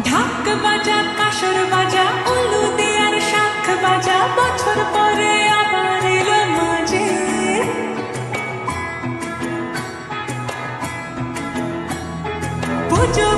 ঢাক বাজা কাসর বাজা উলু দেয়ার শাখ বাজা বছর পরে আবার এলো মাঝে পুজো